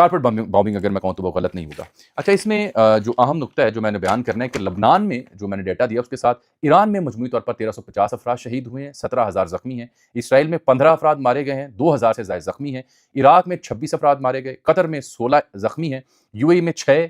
Carpet bombing اگر میں کہوں تو وہ غلط نہیں ہوگا۔ اچھا، اس میں جو اہم نقطہ ہے جو میں نے بیان کرنا ہے کہ لبنان میں جو میں نے ڈیٹا دیا اس کے ساتھ ایران میں مجموعی طور پر 1350 افراد شہید ہوئے ہیں، 17,000 زخمی ہیں، اسرائیل میں 15 افراد مارے گئے ہیں، 2,000 سے زائد زخمی ہیں، عراق میں 26 افراد مارے گئے، قطر میں 16 زخمی ہیں، یو اے ای میں 6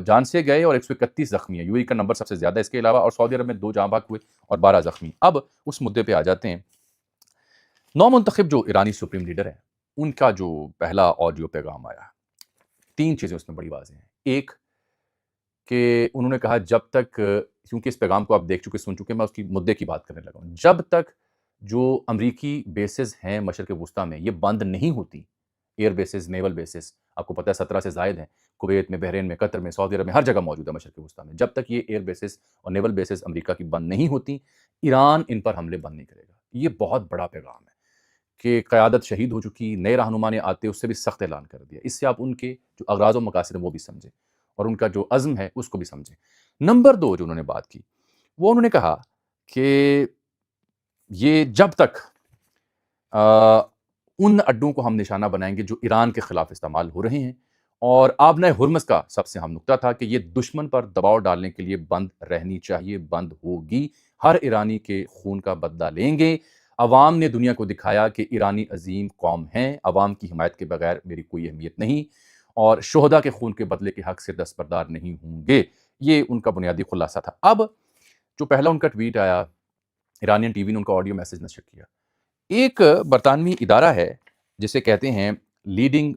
جان سے گئے اور 131 زخمی ہیں، یو اے ای کا نمبر سب سے زیادہ اس کے علاوہ، اور سعودی عرب میں 2 جاں بحق ہوئے اور 12 زخمی۔ اب اس مدعے پہ آ جاتے ہیں۔ نو منتخب جو ایرانی سپریم لیڈر ہیں ان کا جو پہلا آڈیو پیغام آیا، 3 چیزیں اس میں بڑی واضح ہیں۔ ایک کہ انہوں نے کہا جب تک، کیونکہ اس پیغام کو آپ دیکھ چکے سن چکے، میں اس کی مدعے کی بات کرنے لگا ہوں، جب تک جو امریکی بیسز ہیں مشرق وسطیٰ میں یہ بند نہیں ہوتی، ایئر بیسز، نیول بیسز، آپ کو پتہ ہے 17 سے زائد ہیں، کویت میں، بحرین میں، قطر میں، سعودی عرب میں، ہر جگہ موجود ہے مشرق وسطیٰ میں، جب تک یہ ایئر بیسز اور نیول بیسز امریکہ کی بند نہیں ہوتی، ایران ان پر حملے بند نہیں کرے گا۔ یہ بہت بڑا پیغام ہے کہ قیادت شہید ہو چکی، نئے رہنما نے آتے اس سے بھی سخت اعلان کر دیا۔ اس سے آپ ان کے جو اغراض و مقاصد ہیں وہ بھی سمجھیں اور ان کا جو عزم ہے اس کو بھی سمجھیں۔ نمبر 2 جو انہوں نے بات کی، وہ انہوں نے کہا کہ یہ جب تک ان اڈوں کو ہم نشانہ بنائیں گے جو ایران کے خلاف استعمال ہو رہے ہیں، اور آبنۂ ہرمز کا سب سے اہم نقطہ تھا کہ یہ دشمن پر دباؤ ڈالنے کے لیے بند رہنی چاہیے، بند ہوگی، ہر ایرانی کے خون کا بدلہ لیں گے۔ عوام نے دنیا کو دکھایا کہ ایرانی عظیم قوم ہیں، عوام کی حمایت کے بغیر میری کوئی اہمیت نہیں، اور شہداء کے خون کے بدلے کے حق سے دستبردار نہیں ہوں گے۔ یہ ان کا بنیادی خلاصہ تھا۔ اب جو پہلا ان کا ٹویٹ آیا، ایرانین ٹی وی نے ان کا آڈیو میسج نشر کیا۔ ایک برطانوی ادارہ ہے جسے کہتے ہیں لیڈنگ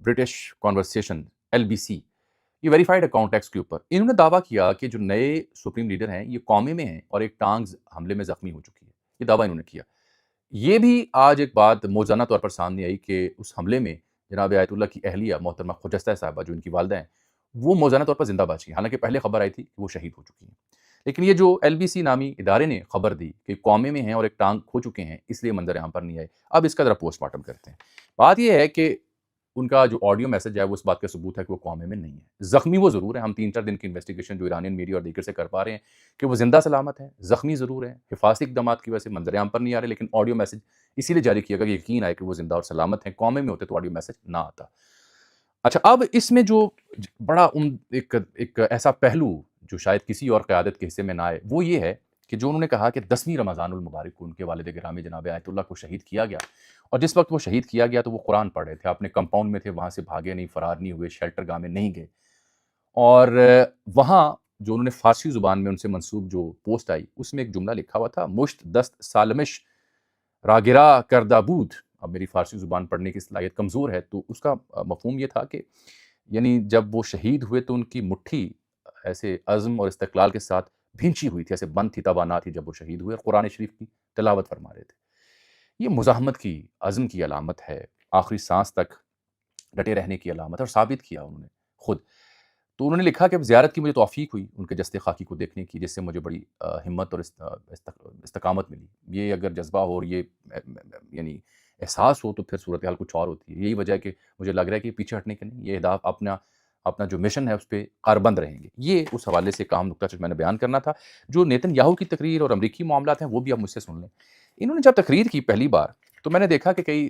برٹش کانورسیشن، LBC، یہ ویریفائڈ اکاؤنٹ ایکس کے اوپر انہوں نے دعویٰ کیا کہ جو نئے سپریم لیڈر ہیں یہ قومے میں ہیں اور ایک ٹانگز حملے میں زخمی ہو چکی ہے۔ یہ دعویٰ انہوں نے کیا۔ یہ بھی آج ایک بات موزانہ طور پر سامنے آئی کہ اس حملے میں جناب آیت اللہ کی اہلیہ محترمہ خجستہ صاحبہ جو ان کی والدہ ہیں وہ موزانہ طور پر زندہ بچ گئی، حالانکہ پہلے خبر آئی تھی کہ وہ شہید ہو چکی ہیں۔ لیکن یہ جو LBC نامی ادارے نے خبر دی کہ قومے میں ہیں اور ایک ٹانگ کھو چکے ہیں، اس لیے منظر عام پر نہیں آئے۔ اب اس کا ذرا پوسٹ مارٹم کرتے ہیں۔ بات یہ ہے کہ ان کا جو آڈیو میسج ہے وہ اس بات کا ثبوت ہے کہ وہ قومے میں نہیں ہے، زخمی وہ ضرور ہیں۔ ہم 3-4 دن کی انویسٹیگیشن جو ایرانین میڈیا اور دیگر سے کر پا رہے ہیں کہ وہ زندہ سلامت ہیں، زخمی ضرور ہیں، حفاظتی اقدامات کی وجہ سے منظر عام پر نہیں آ رہے، لیکن آڈیو میسج اسی لیے جاری کیا گیا کہ یقین آئے کہ وہ زندہ اور سلامت ہیں۔ قومے میں ہوتے تو آڈیو میسج نہ آتا۔ اچھا، اب اس میں جو بڑا ایک ایسا پہلو جو شاید کسی اور قیادت کے حصے میں نہ آئے وہ یہ ہے کہ جو انہوں نے کہا کہ 10ویں رمضان المبارک کو ان کے والد گرامی جناب آیت اللہ کو شہید کیا گیا، اور جس وقت وہ شہید کیا گیا تو وہ قرآن پڑھ رہے تھے، اپنے کمپاؤنڈ میں تھے، وہاں سے بھاگے نہیں، فرار نہیں ہوئے، شیلٹر گاہ میں نہیں گئے، اور وہاں جو انہوں نے فارسی زبان میں ان سے منسوب جو پوسٹ آئی اس میں ایک جملہ لکھا ہوا تھا، مشت دست سالمش راگرا کردہ بود۔ اب میری فارسی زبان پڑھنے کی صلاحیت کمزور ہے تو اس کا مفہوم یہ تھا کہ یعنی جب وہ شہید ہوئے تو ان کی مٹھی ایسے عزم اور استقلال کے ساتھ بھینچی ہوئی تھی، ایسے بند تھی، توانا تھی جب وہ شہید ہوئے اور قرآن شریف کی تلاوت فرما رہے تھے۔ یہ مزاحمت کی، عزم کی علامت ہے، آخری سانس تک ڈٹے رہنے کی علامت ہے، اور ثابت کیا انہوں نے خود۔ تو انہوں نے لکھا کہ زیارت کی مجھے توفیق ہوئی ان کے جسد خاکی کو دیکھنے کی، جس سے مجھے بڑی ہمت اور استقامت ملی۔ یہ اگر جذبہ ہو اور یہ یعنی احساس ہو تو پھر صورتحال کچھ اور ہوتی ہے۔ یہی وجہ ہے کہ مجھے لگ رہا ہے کہ پیچھے ہٹنے کے نہیں، یہ اہداف اپنا جو مشن ہے اس پہ کاربند رہیں گے۔ یہ اس حوالے سے ایک اہم نکتہ جو میں نے بیان کرنا تھا۔ جو نیتن یاہو کی تقریر اور امریکی معاملات ہیں وہ بھی آپ مجھ سے سن لیں۔ انہوں نے جب تقریر کی پہلی بار تو میں نے دیکھا کہ کئی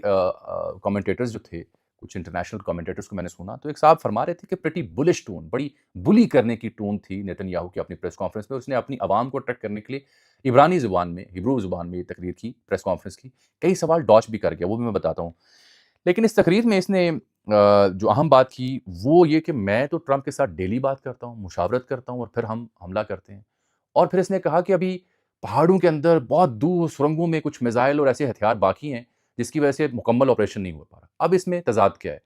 کمنٹیٹرز جو تھے، کچھ انٹرنیشنل کمنٹیٹرز کو میں نے سنا تو ایک صاحب فرما رہے تھے کہ پریٹی بلش ٹون، بڑی بلی کرنے کی ٹون تھی نیتن یاہو کی اپنی پریس کانفرنس میں۔ اس نے اپنی عوام کو اٹریکٹ کرنے کے لیے عبرانی زبان میں، ہبرو زبان میں یہ تقریر کی، پریس کانفرنس کی، کئی سوال ڈاچ بھی کر گیا، وہ بھی میں بتاتا ہوں۔ لیکن اس تقریر میں اس نے جو اہم بات کی وہ یہ کہ میں تو ٹرمپ کے ساتھ ڈیلی بات کرتا ہوں، مشاورت کرتا ہوں، اور پھر ہم حملہ کرتے ہیں۔ اور پھر اس نے کہا کہ ابھی پہاڑوں کے اندر بہت دور سرنگوں میں کچھ میزائل اور ایسے ہتھیار باقی ہیں جس کی وجہ سے مکمل آپریشن نہیں ہو پا رہا۔ اب اس میں تضاد کیا ہے؟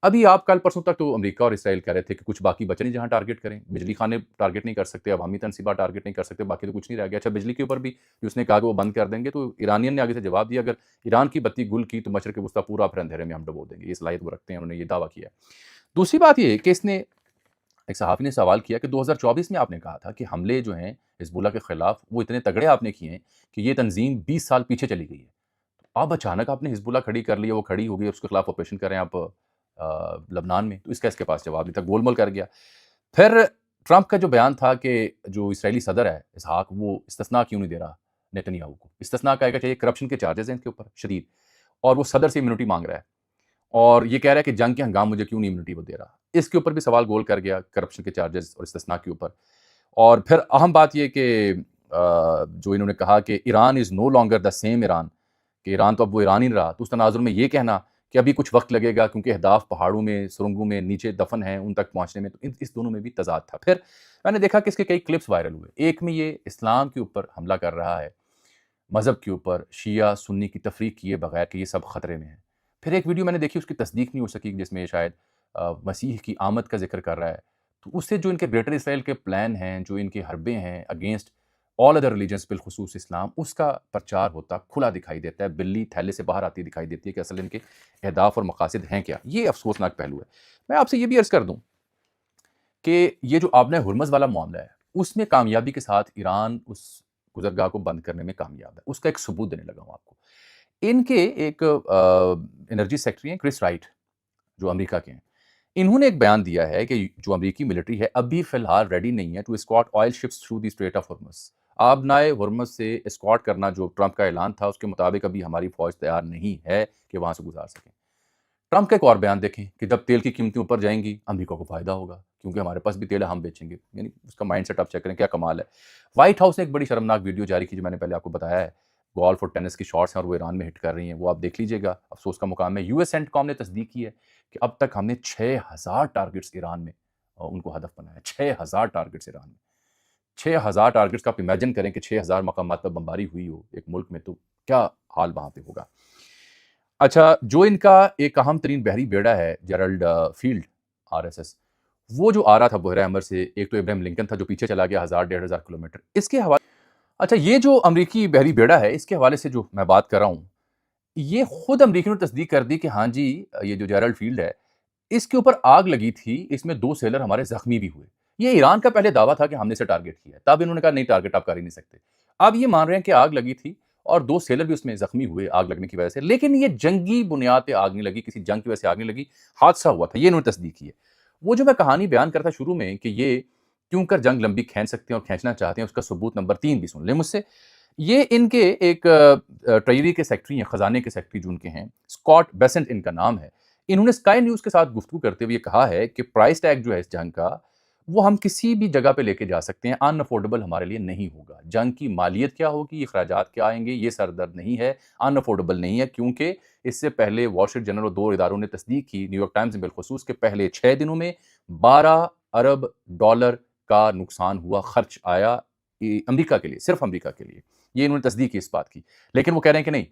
ابھی آپ کل پرسوں تک تو امریکہ اور اسرائیل کہہ رہے تھے کہ کچھ باقی بچے نہیں جہاں ٹارگٹ کریں، بجلی خانے ٹارگٹ نہیں کر سکتے، عوامی تنصیبات ٹارگٹ نہیں کر سکتے، باقی تو کچھ نہیں رہ گیا۔ اچھا، بجلی کے اوپر بھی جو اس نے کہا کہ وہ بند کر دیں گے، تو ایرانین نے آگے سے جواب دیا اگر ایران کی بتی گل کی تو مشرق وسطیٰ پورا پھر اندھیرے میں ہم ڈبو دیں گے۔ یہ صلاحیت وہ رکھتے ہیں، انہوں نے یہ دعویٰ کیا ہے۔ دوسری بات یہ ہے کہ اس نے ایک صحافی نے سوال کیا کہ 2024 میں آپ نے کہا تھا کہ حملے جو ہیں حزب اللہ کے خلاف وہ اتنے تگڑے آپ نے کیے ہیں کہ یہ تنظیم 20 سال پیچھے چلی گئی ہے، اب اچانک آپ نے حزب اللہ کھڑی کر لی، وہ کھڑی ہو گئی، اس کے خلاف آپریشن کر رہے ہیں آپ لبنان میں، تو اس کے پاس جواب نہیں تھا، گول مول کر گیا۔ پھر ٹرمپ کا جو بیان تھا کہ جو اسرائیلی صدر ہے اسحاق، وہ استثناء کیوں نہیں دے رہا نیتن یاہو کو، استثناء کہے گا چاہیے، کرپشن کے چارجز ہیں اس کے اوپر شدید، اور وہ صدر سے امیونٹی مانگ رہا ہے، اور یہ کہہ رہا ہے کہ جنگ کے ہنگام مجھے کیوں نہیں امیونٹی وہ دے رہا. اس کے اوپر بھی سوال گول کر گیا کرپشن کے چارجز اور استثناء کے اوپر. اور پھر اہم بات یہ کہ جو انہوں نے کہا کہ Iran is no longer the same Iran, کہ ایران تو اب وہ ایران ہی نہیں رہا. تو اس تناظر میں یہ کہنا کہ ابھی کچھ وقت لگے گا کیونکہ اہداف پہاڑوں میں، سرنگوں میں نیچے دفن ہیں، ان تک پہنچنے میں، تو اس دونوں میں بھی تضاد تھا. پھر میں نے دیکھا کہ اس کے کئی کلپس وائرل ہوئے. ایک میں یہ اسلام کے اوپر حملہ کر رہا ہے، مذہب کے اوپر شیعہ سنی کی تفریق کیے بغیر کہ یہ سب خطرے میں ہیں. پھر ایک ویڈیو میں نے دیکھی، اس کی تصدیق نہیں ہو سکی، جس میں یہ شاید مسیح کی آمد کا ذکر کر رہا ہے. تو اس سے جو ان کے گریٹر اسرائیل کے پلان ہیں، جو ان کے حربے ہیں اگینسٹ آل ادر ریلیجنس بالخصوص اسلام، اس کا پرچار ہوتا کھلا دکھائی دیتا ہے. بلی تھیلے سے باہر آتی دکھائی دیتی ہے کہ اصل ان کے اہداف اور مقاصد ہیں کیا. یہ افسوسناک پہلو ہے. میں آپ سے یہ بھی عرض کر دوں کہ یہ جو آبنہ ہرمز والا معاملہ ہے، اس میں کامیابی کے ساتھ ایران اس گزرگاہ کو بند کرنے میں کامیاب ہے. اس کا ایک ثبوت دینے لگا ہوں آپ کو. ان کے ایک انرجی سیکٹری ہیں کرس رائٹ، جو امریکہ کے ہیں. انہوں نے ایک بیان دیا ہے کہ جو امریکی ملٹری ہے ابھی فی الحال ریڈی نہیں ہے to escort oil ships through the Strait of Hormuz. آبنائے ہرمز سے اسکارٹ کرنا جو ٹرمپ کا اعلان تھا، اس کے مطابق ابھی ہماری فوج تیار نہیں ہے کہ وہاں سے گزار سکیں. ٹرمپ کا ایک اور بیان دیکھیں کہ جب تیل کی قیمتیں اوپر جائیں گی امریکہ کو فائدہ ہوگا کیونکہ ہمارے پاس بھی تیل ہے، ہم بیچیں گے. یعنی اس کا مائنڈ سیٹ آپ چیک کریں، کیا کمال ہے. وائٹ ہاؤس نے ایک بڑی شرمناک ویڈیو جاری کی جو میں نے پہلے آپ کو بتایا ہے. گولف اور ٹینس کی شارٹس ہیں اور وہ ایران میں ہٹ کر رہی ہیں، وہ آپ دیکھ لیجئے گا. افسوس کا مقام ہے. یو ایس سینٹ کام نے تصدیق کی ہے کہ اب تک ہم نے 6000 ٹارگٹس ایران میں ان کو ہدف بنایا. 6000 ٹارگٹس ایران میں. 6000 ٹارگٹس کا آپ امیجن کریں کہ 6000 مقامات پر بمباری ہوئی ہو ایک ملک میں، تو کیا حال وہاں پہ ہوگا. اچھا، جو ان کا ایک اہم ترین بحری بیڑا ہے جیرلڈ فیلڈ RSS، وہ جو آ رہا تھا بحیرہ احمر سے، ایک تو ابراہیم لنکن تھا جو پیچھے چلا گیا 1000-1500 کلومیٹر. اس کے حوالے اچھا یہ جو امریکی بحری بیڑا ہے، اس کے حوالے سے جو میں بات کر رہا ہوں، یہ خود امریکیوں نے تصدیق کر دی کہ ہاں جی، یہ جو جیرلڈ فیلڈ ہے، اس کے اوپر آگ لگی تھی، اس میں 2 سیلر ہمارے زخمی بھی ہوئے. یہ ایران کا پہلے دعویٰ تھا کہ ہم نے اسے ٹارگٹ کیا ہے، تب انہوں نے کہا نہیں ٹارگٹ آپ کر ہی نہیں سکتے. اب یہ مان رہے ہیں کہ آگ لگی تھی اور 2 سیلر بھی اس میں زخمی ہوئے آگ لگنے کی وجہ سے، لیکن یہ جنگی بنیاد پہ آگ نہیں لگی، کسی جنگ کی وجہ سے آگ نہیں لگی، حادثہ ہوا تھا. یہ انہوں نے تصدیق کی ہے. وہ جو میں کہانی بیان کرتا شروع میں کہ یہ کیوں کر جنگ لمبی کھینچ سکتے ہیں اور کھینچنا چاہتے ہیں، اس کا ثبوت نمبر 3 بھی سن لیں مجھ سے. یہ ان کے ایک ٹریجری کے سیکٹری ہیں، خزانے کے سیکٹری جو ان کے ہیں، اسکاٹ بیسنٹ ان کا نام ہے. انہوں نے اسکائی نیوز کے ساتھ گفتگو کرتے ہوئے یہ کہا ہے کہ پرائس ٹیگ جو ہے اس جنگ کا، وہ ہم کسی بھی جگہ پہ لے کے جا سکتے ہیں، ان افورڈیبل ہمارے لیے نہیں ہوگا. جنگ کی مالیت کیا ہوگی، اخراجات کیا آئیں گے، یہ سر درد نہیں ہے، ان افورڈیبل نہیں ہے. کیونکہ اس سے پہلے وال اسٹریٹ جرنل اور 2 اداروں نے تصدیق کی، نیو یارک ٹائمز نے بالخصوص، کہ پہلے 6 دنوں میں $12 ارب کا نقصان ہوا، خرچ آیا امریکہ کے لیے، صرف امریکہ کے لیے. یہ انہوں نے تصدیق کی اس بات کی. لیکن وہ کہہ رہے ہیں کہ نہیں،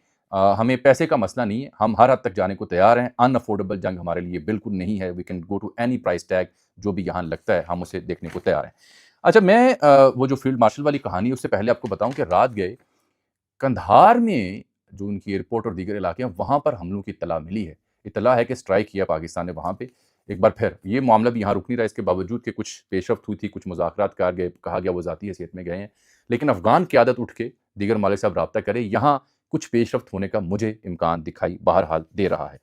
ہمیں پیسے کا مسئلہ نہیں ہے، ہم ہر حد تک جانے کو تیار ہیں، ان افورڈیبل جنگ ہمارے لیے بالکل نہیں ہے. We can go to any price tag, جو بھی یہاں لگتا ہے ہم اسے دیکھنے کو تیار ہیں. اچھا، میں وہ جو فیلڈ مارشل والی کہانی ہے اس سے پہلے آپ کو بتاؤں کہ رات گئے کندھار میں جو ان کی ایئرپورٹ اور دیگر علاقے ہیں، وہاں پر حملوں کی اطلاع ملی ہے. اطلاع ہے کہ اسٹرائک کیا پاکستان نے وہاں پہ. ایک بار پھر یہ معاملہ بھی یہاں رک نہیں رہا، اس کے باوجود کہ کچھ پیش رفت ہوئی تھی، کچھ مذاکرات کار گئے، کہا گیا وہ ذاتی حیثیت میں گئے ہیں، لیکن افغان قیادت اٹھ کے دیگر مالک صاحب رابطہ کرے، یہاں کچھ پیش رفت ہونے کا مجھے امکان دکھائی بہرحال دے رہا ہے.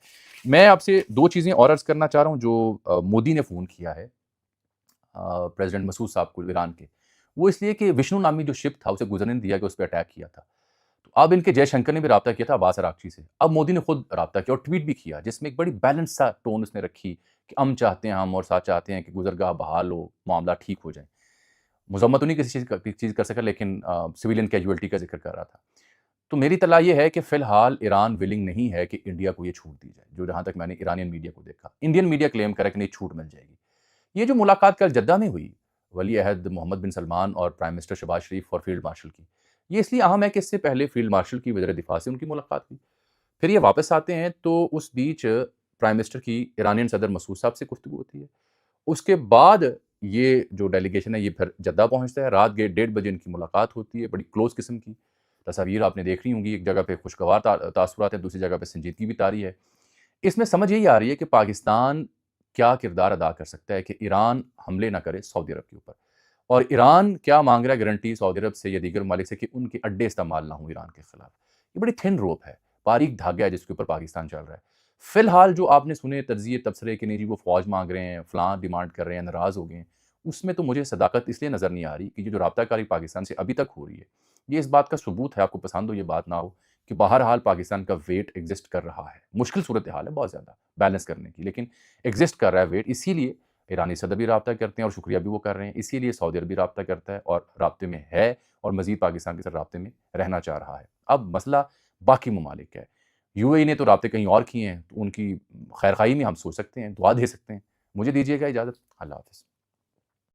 میں آپ سے 2 چیزیں اور عرض کرنا چاہ رہا ہوں. جو مودی نے فون کیا ہے پریزیڈنٹ مسعود صاحب کو ایران کے، وہ اس لیے کہ وشنو نامی جو شپ تھا اسے گزرنے نہیں دیا کہ اس پہ اٹیک کیا تھا. تو اب ان کے جے شنکر نے بھی رابطہ کیا تھا عباس اراغچی سے. اب مودی نے خود رابطہ کیا اور ٹویٹ بھی کیا، جس میں ایک بڑی بیلنس سا ٹون اس نے رکھی کہ ہم چاہتے ہیں، ہم اور ساتھ چاہتے ہیں کہ گزرگاہ بحال ہو، معاملہ ٹھیک ہو جائیں. مذمت تو نہیں کسی چیز کر سکا، لیکن سویلین کیجویلٹی کا ذکر کر رہا تھا. تو میری اطلاع یہ ہے کہ فی الحال ایران ولنگ نہیں ہے کہ انڈیا کو یہ چھوٹ دی جائے. جو جہاں تک میں نے ایرانین میڈیا کو دیکھا، انڈین میڈیا کلیم کرا کہ نہیں چھوٹ مل جائے گی. یہ جو ملاقات کل جدہ میں ہوئی ولی عہد محمد بن سلمان اور پرائم منسٹر شہباز شریف اور فیلڈ مارشل کی، یہ اس لیے اہم ہے کہ اس سے پہلے فیلڈ مارشل کی وزیر دفاع سے ان کی ملاقات ہوئی. پھر یہ واپس آتے ہیں تو اس بیچ پرائم منسٹر کی ایرانین صدر مسعود صاحب سے گفتگو ہوتی ہے. اس کے بعد یہ جو ڈیلیگیشن ہے یہ پھر جدہ پہنچتا ہے. رات گئے 1:30 بجے ان کی ملاقات ہوتی ہے، بڑی کلوز قسم کی. تصاویر آپ نے دیکھ رہی ہوں گی، ایک جگہ پہ خوشگوار تاثرات ہیں، دوسری جگہ پہ سنجیدگی بھی طاری ہے. اس میں سمجھ یہی آ رہی ہے کہ پاکستان کیا کردار ادا کر سکتا ہے کہ ایران حملے نہ کرے سعودی عرب کے اوپر، اور ایران کیا مانگ رہا ہے گارنٹی سعودی عرب سے یا دیگر ممالک سے کہ ان کے اڈے استعمال نہ ہوں ایران کے خلاف. یہ بڑی تھن روپ ہے، باریک دھاگہ ہے جس کے اوپر پاکستان چل رہا ہے. فی الحال جو آپ نے سنے تجزیے تبصرے کہ نہیں جی وہ فوج مانگ رہے ہیں، فلاں ڈیمانڈ کر رہے ہیں، ناراض ہو گئے ہیں، اس میں تو مجھے صداقت اس لیے نظر نہیں آ رہی کہ یہ جو رابطہ کاری پاکستان سے ابھی تک ہو رہی ہے، یہ اس بات کا ثبوت ہے، آپ کو پسند ہو یہ بات نہ ہو، کہ بہرحال پاکستان کا ویٹ ایگزسٹ کر رہا ہے. مشکل صورتحال ہے بہت زیادہ بیلنس کرنے کی، لیکن ایگزسٹ کر رہا ہے ویٹ. اسی لیے ایرانی صدر بھی رابطہ کرتے ہیں اور شکریہ بھی وہ کر رہے ہیں. اسی لیے سعودی عرب بھی رابطہ کرتا ہے اور رابطے میں ہے اور مزید پاکستان کے ساتھ رابطے میں رہنا چاہ رہا ہے. اب مسئلہ باقی ممالک کا ہے. یو اے ای نے تو رابطے کہیں اور کیے ہیں، تو ان کی خیر خواہی میں ہم سوچ سکتے ہیں، دعا دے سکتے ہیں. مجھے دیجیے گا اجازت. اللہ حافظ.